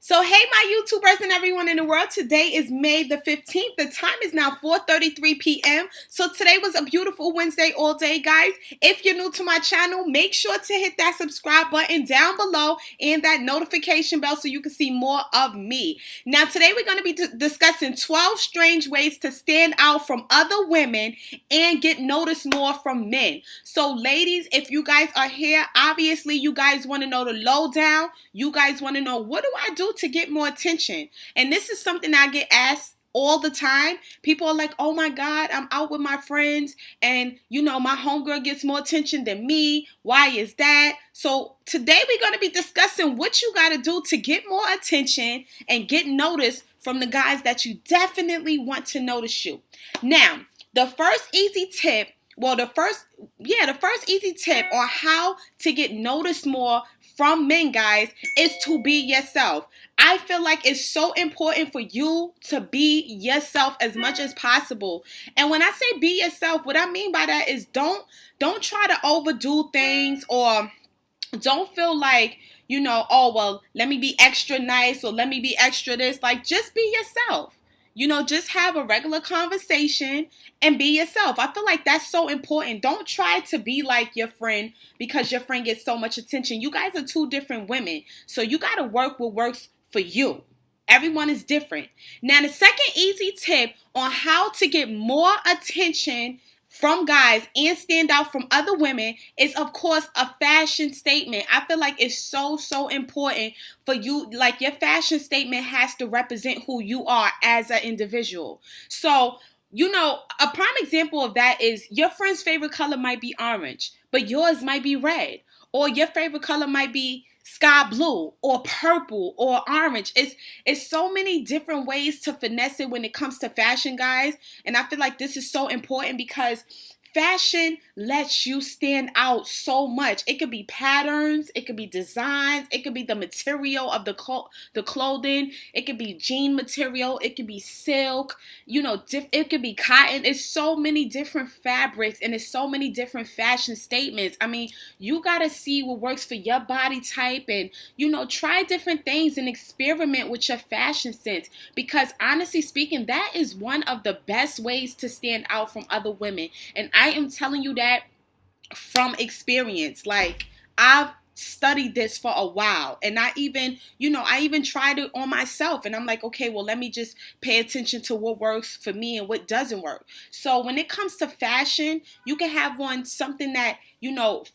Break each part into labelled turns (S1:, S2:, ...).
S1: So hey my YouTubers and everyone in the world, today is May the 15th. The time is now 4:33 p.m. So today was a beautiful Wednesday all day, guys. If you're new to my channel, make sure to hit that subscribe button down below and that notification bell so you can see more of me. Now today we're going to be discussing 12 strange ways to stand out from other women and get noticed more from men. So ladies, if you guys are here, obviously you guys want to know the lowdown. You guys want to know, what do I do to get more attention? And this is something I get asked all the time. People are like, oh my God, I'm out with my friends and my homegirl gets more attention than me. Why is that? So today we're going to be discussing what you got to do to get more attention and get noticed from the guys that you definitely want to notice you. Now, the first easy tip on how to get noticed more from men, guys, is to be yourself. I feel like it's so important for you to be yourself as much as possible. And when I say be yourself, what I mean by that is don't try to overdo things, or don't feel like, oh, well, let me be extra nice or let me be extra this. Like, just be yourself. Just have a regular conversation and be yourself. I feel like that's so important. Don't try to be like your friend because your friend gets so much attention. You guys are two different women. So you got to work what works for you. Everyone is different. Now, the second easy tip on how to get more attention from guys and stand out from other women is, of course, a fashion statement. I feel like it's so important for you. Like, your fashion statement has to represent who you are as an individual. So, a prime example of that is your friend's favorite color might be orange, but yours might be red. Or your favorite color might be sky blue or purple or orange. It's so many different ways to finesse it when it comes to fashion, guys. And I feel like this is so important because fashion lets you stand out so much. It could be patterns, it could be designs, it could be the material of the clothing, it could be jean material, it could be silk, it could be cotton. It's so many different fabrics and it's so many different fashion statements. I mean, you gotta see what works for your body type and, try different things and experiment with your fashion sense, because honestly speaking, that is one of the best ways to stand out from other women. And I am telling you that from experience. Like, I've studied this for a while, and I even tried it on myself, and I'm like, okay, well, let me just pay attention to what works for me and what doesn't work. So when it comes to fashion, you can have something that,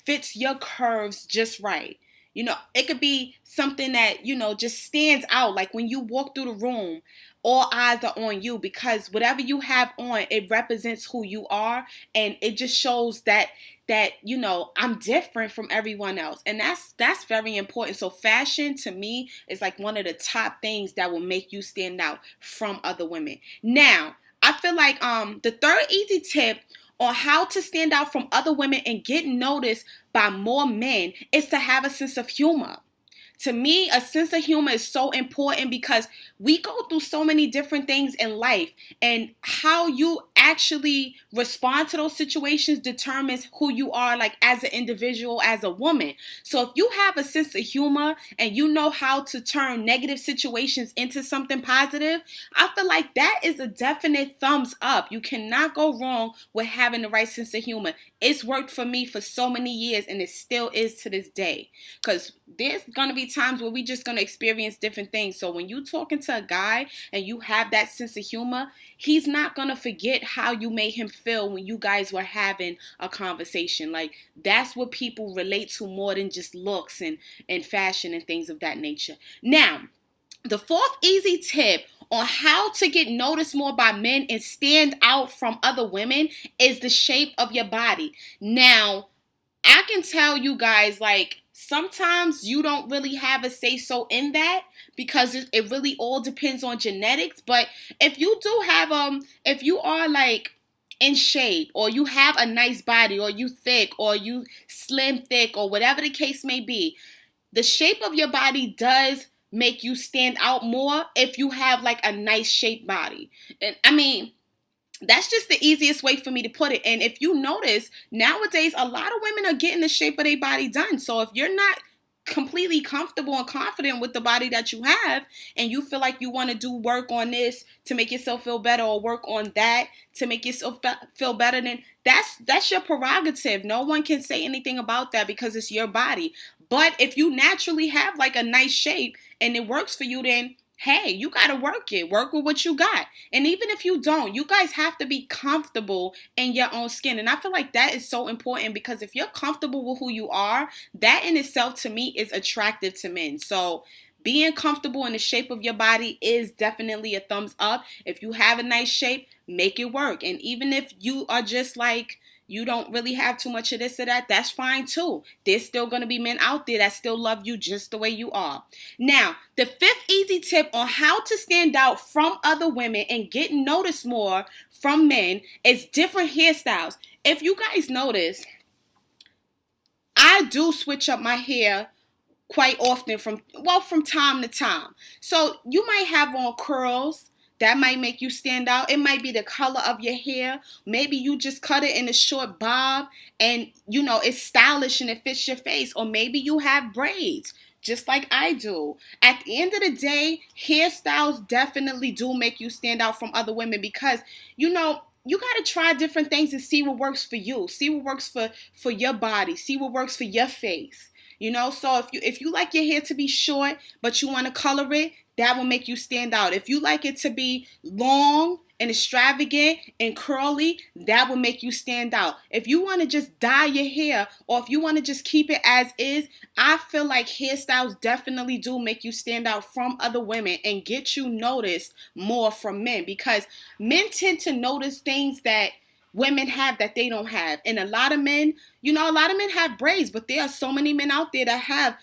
S1: fits your curves just right. It could be something that, just stands out. Like when you walk through the room, all eyes are on you because whatever you have on, it represents who you are. And it just shows that I'm different from everyone else. And that's very important. So fashion to me is like one of the top things that will make you stand out from other women. Now, I feel like the third easy tip on how to stand out from other women and get noticed by more men is to have a sense of humor. To me, a sense of humor is so important because we go through so many different things in life, and how you actually respond to those situations determines who you are, like as an individual, as a woman. So if you have a sense of humor and you know how to turn negative situations into something positive, I feel like that is a definite thumbs up. You cannot go wrong with having the right sense of humor. It's worked for me for so many years, and it still is to this day, because there's going to be times where we just going to experience different things. So when you're talking to a guy and you have that sense of humor, he's not going to forget how you made him feel when you guys were having a conversation. Like, that's what people relate to more than just looks and fashion and things of that nature. Now, the fourth easy tip on how to get noticed more by men and stand out from other women is the shape of your body. Now, I can tell you guys, like, sometimes you don't really have a say-so in that because it really all depends on genetics. But if you do have, if you are like in shape, or you have a nice body, or you thick, or you slim thick, or whatever the case may be, the shape of your body does make you stand out more if you have like a nice shaped body. And I mean, that's just the easiest way for me to put it. And if you notice, nowadays, a lot of women are getting the shape of their body done. So if you're not completely comfortable and confident with the body that you have, and you feel like you want to do work on this to make yourself feel better, or work on that to make yourself feel better, then that's your prerogative. No one can say anything about that because it's your body. But if you naturally have like a nice shape and it works for you, then hey, you got to work with what you got. And even if you don't, you guys have to be comfortable in your own skin. And I feel like that is so important, because if you're comfortable with who you are, that in itself to me is attractive to men. So being comfortable in the shape of your body is definitely a thumbs up. If you have a nice shape, make it work. And even if you are just like, you don't really have too much of this or that, that's fine too. There's still going to be men out there that still love you just the way you are. Now, the fifth easy tip on how to stand out from other women and get noticed more from men is different hairstyles. If you guys notice, I do switch up my hair quite often from time to time. So you might have on curls. That might make you stand out. It might be the color of your hair. Maybe you just cut it in a short bob and, it's stylish and it fits your face. Or maybe you have braids, just like I do. At the end of the day, hairstyles definitely do make you stand out from other women, because, you got to try different things and see what works for you. See what works for your body. See what works for your face. So if you like your hair to be short, but you want to color it, that will make you stand out. If you like it to be long and extravagant and curly, that will make you stand out. If you want to just dye your hair, or if you want to just keep it as is, I feel like hairstyles definitely do make you stand out from other women and get you noticed more from men, because men tend to notice things that women have that they don't have. And a lot of men have braids, but there are so many men out there that have,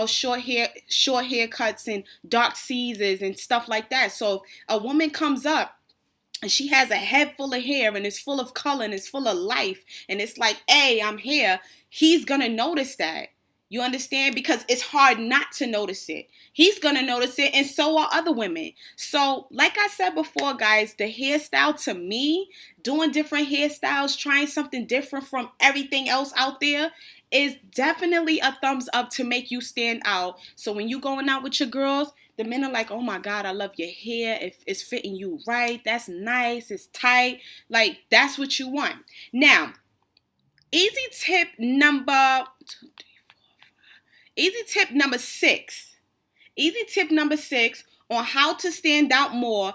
S1: short haircuts and dark Caesars and stuff like that. So if a woman comes up and she has a head full of hair and it's full of color and it's full of life, and it's like, hey, I'm here, he's gonna notice that. You understand? Because it's hard not to notice it. He's going to notice it, and so are other women. So, like I said before, guys, the hairstyle to me, doing different hairstyles, trying something different from everything else out there, is definitely a thumbs up to make you stand out. So when you going out with your girls, the men are like, oh my God, I love your hair. It's fitting you right. That's nice. It's tight. Like, that's what you want. Now, easy tip number 6. Easy tip number 6 on how to stand out more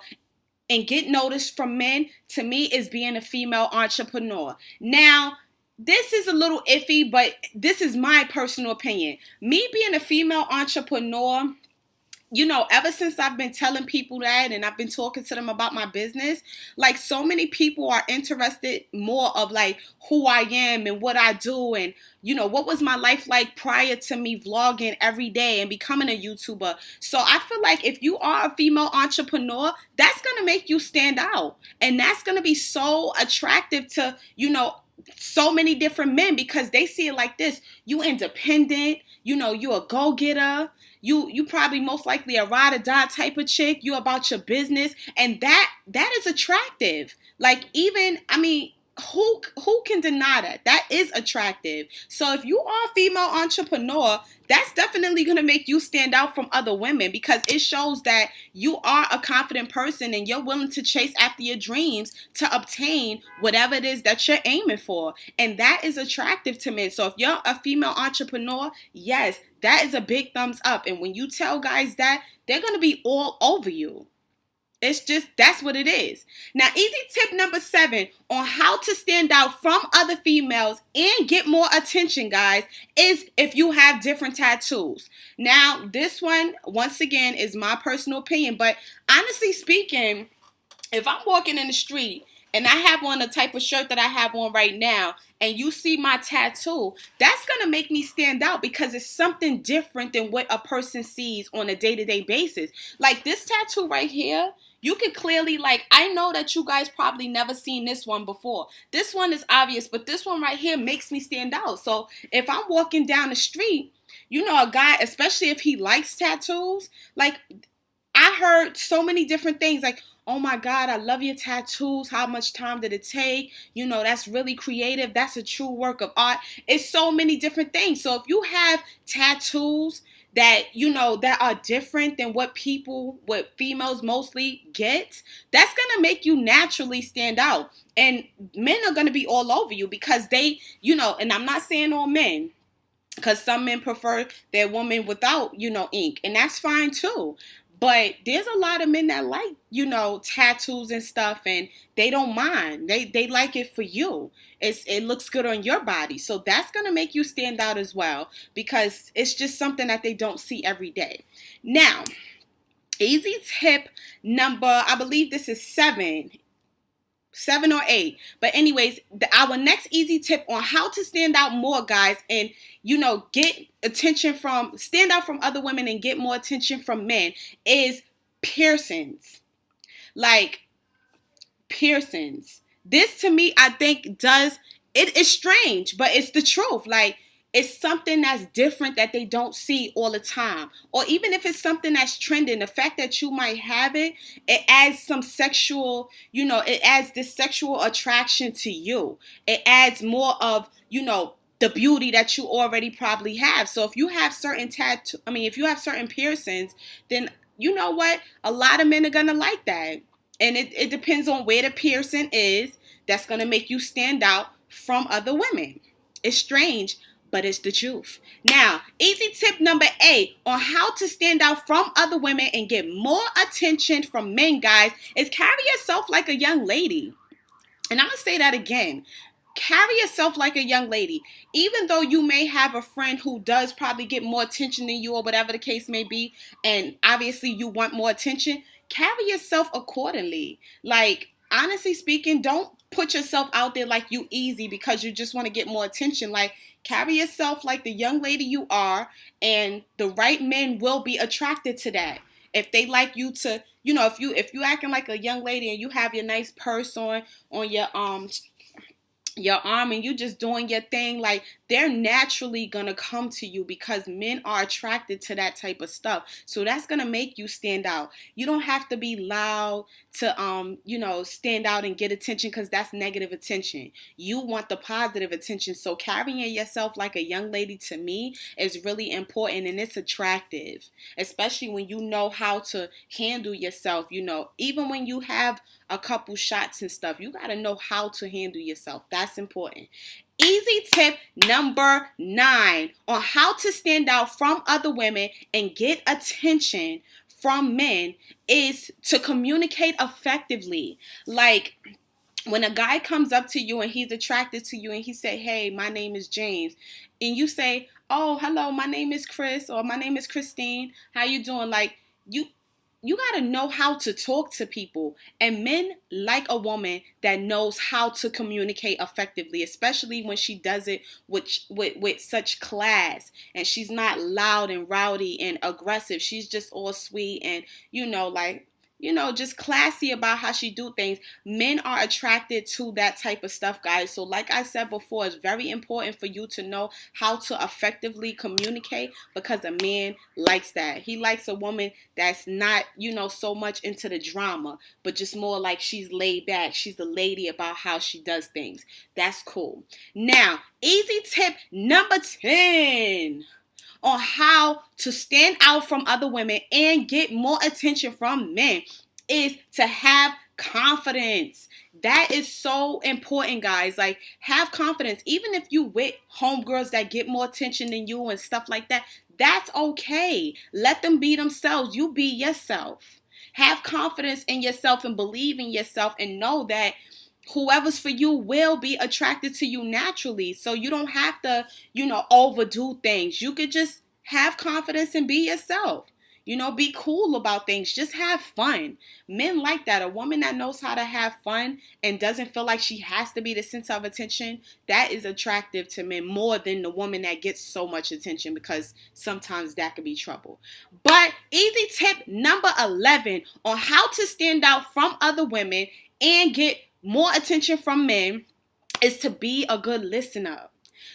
S1: and get noticed from men, to me, is being a female entrepreneur. Now, this is a little iffy, but this is my personal opinion. Me being a female entrepreneur, ever since I've been telling people that and I've been talking to them about my business, like, so many people are interested more of like who I am and what I do, and what was my life like prior to me vlogging every day and becoming a YouTuber. So I feel like if you are a female entrepreneur, that's going to make you stand out, and that's going to be so attractive to, so many different men, because they see it like this: you independent, you a go-getter, you probably most likely a ride or die type of chick, you about your business, and that is attractive. Like, even, who can deny that? That is attractive. So if you are a female entrepreneur, that's definitely going to make you stand out from other women, because it shows that you are a confident person and you're willing to chase after your dreams to obtain whatever it is that you're aiming for. And that is attractive to men. So if you're a female entrepreneur, yes, that is a big thumbs up. And when you tell guys that, they're going to be all over you. It's just, that's what it is. Now, easy tip number 7 on how to stand out from other females and get more attention, guys, is if you have different tattoos. Now, this one, once again, is my personal opinion, but honestly speaking, if I'm walking in the street and I have on the type of shirt that I have on right now, and you see my tattoo, that's going to make me stand out, because it's something different than what a person sees on a day-to-day basis. Like, this tattoo right here, you can clearly, like, I know that you guys probably never seen this one before. This one is obvious, but this one right here makes me stand out. So if I'm walking down the street, a guy, especially if he likes tattoos, like, I heard so many different things like, oh my God, I love your tattoos. How much time did it take? That's really creative. That's a true work of art. It's so many different things. So if you have tattoos that, that are different than what females mostly get, that's going to make you naturally stand out. And men are going to be all over you because they, and I'm not saying all men, because some men prefer their woman without, ink, and that's fine too. But there's a lot of men that like, tattoos and stuff, and they don't mind. They like it for you. It looks good on your body. So that's gonna make you stand out as well, because it's just something that they don't see every day. Now, easy tip number, I believe this is 7 or 8. But anyways, our next easy tip on how to stand out more, guys, and stand out from other women and get more attention from men is piercings. Like piercings. This to me, I think it is strange, but it's the truth. Like, it's something that's different that they don't see all the time. Or even if it's something that's trending, the fact that you might have it, it adds some sexual, it adds this sexual attraction to you. It adds more of, the beauty that you already probably have. So if you have if you have certain piercings, then you know what? A lot of men are going to like that. And it depends on where the piercing is. That's going to make you stand out from other women. It's strange, but it's the truth. Now, easy tip number 8 on how to stand out from other women and get more attention from men, guys, is carry yourself like a young lady. And I'm going to say that again. Carry yourself like a young lady. Even though you may have a friend who does probably get more attention than you or whatever the case may be, and obviously you want more attention, carry yourself accordingly. Like, honestly speaking, don't put yourself out there like you easy because you just want to get more attention. Like, carry yourself like the young lady you are, and the right men will be attracted to that. If they like you to, if you acting like a young lady and you have your nice purse on your arm and you just doing your thing, like, they're naturally gonna come to you because men are attracted to that type of stuff. So that's gonna make you stand out. You don't have to be loud to stand out and get attention, because that's negative attention. You want the positive attention. So carrying yourself like a young lady, to me, is really important, and it's attractive, especially when you know how to handle yourself. Even when you have a couple shots and stuff, you got to know how to handle yourself. That's important. Easy tip number 9 on how to stand out from other women and get attention from men is to communicate effectively. Like, when a guy comes up to you and he's attracted to you and he say, hey, my name is James, and you say, oh, hello, my name is Chris, or my name is Christine, how you doing? Like, you got to know how to talk to people. And men like a woman that knows how to communicate effectively, especially when she does it with such class. And she's not loud and rowdy and aggressive. She's just all sweet and, just classy about how she do things. Men are attracted to that type of stuff, guys. So like I said before, it's very important for you to know how to effectively communicate, because a man likes that. He likes a woman that's not, so much into the drama, but just more like she's laid back. She's a lady about how she does things. That's cool. Now, easy tip number 10 on how to stand out from other women and get more attention from men is to have confidence. That is so important, guys. Like, have confidence. Even if you with homegirls that get more attention than you and stuff like that, that's okay. Let them be themselves. You be yourself. Have confidence in yourself and believe in yourself, and know that whoever's for you will be attracted to you naturally. So you don't have to, overdo things. You could just have confidence and be yourself. Be cool about things. Just have fun. Men like that. A woman that knows how to have fun and doesn't feel like she has to be the center of attention, that is attractive to men more than the woman that gets so much attention, because sometimes that could be trouble. But easy tip number 11 on how to stand out from other women and get more attention from men is to be a good listener.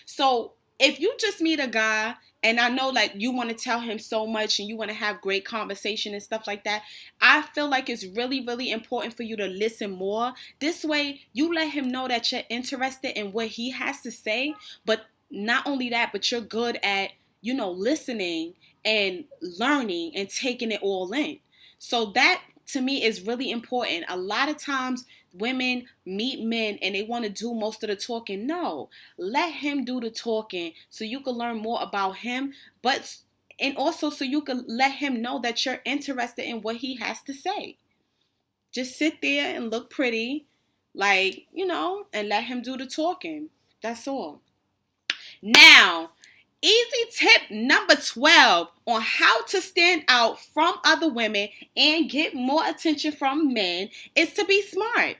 S1: So if you just meet a guy And I know like you want to tell him so much and you want to have great conversation and stuff like that. I feel like it's really, really important for you to listen more. This way you let him know that you're interested in what he has to say. But not only that, but you're good at, listening and learning and taking it all in. So that to me is really important. A lot of times women meet men and they want to do most of the talking. No, let him do the talking so you can learn more about him, but and also so you can let him know that you're interested in what he has to say. Just sit there and look pretty, like, and let him do the talking. That's all. Now, easy tip number 12 on how to stand out from other women and get more attention from men is to be smart.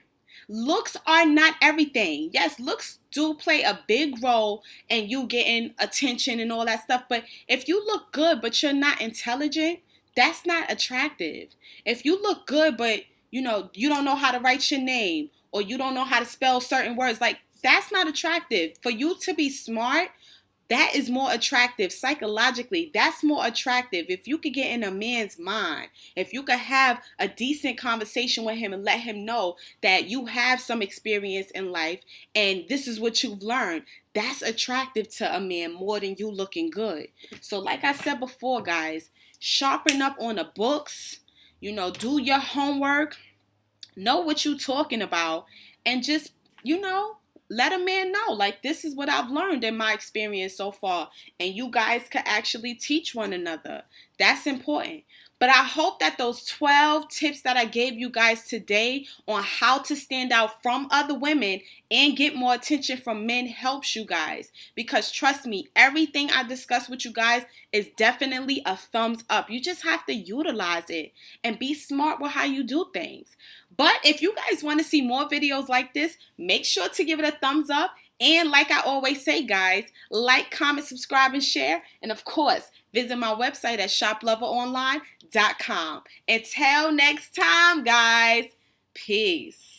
S1: Looks are not everything. Yes, looks do play a big role in you getting attention and all that stuff. But if you look good but you're not intelligent, that's not attractive. If you look good but you don't know how to write your name or you don't know how to spell certain words, like that's not attractive. For you to be smart, that is more attractive psychologically. That's more attractive. If you could get in a man's mind, if you could have a decent conversation with him and let him know that you have some experience in life and this is what you've learned, that's attractive to a man more than you looking good. So like I said before, guys, sharpen up on the books, do your homework, know what you're talking about, and just, let a man know, like, this is what I've learned in my experience so far. And you guys could actually teach one another. That's important. But I hope that those 12 tips that I gave you guys today on how to stand out from other women and get more attention from men helps you guys. Because trust me, everything I discussed with you guys is definitely a thumbs up. You just have to utilize it and be smart with how you do things. But if you guys want to see more videos like this, make sure to give it a thumbs up. And like I always say, guys, like, comment, subscribe, and share. And of course, visit my website at shoploveronline.com. Until next time, guys, peace.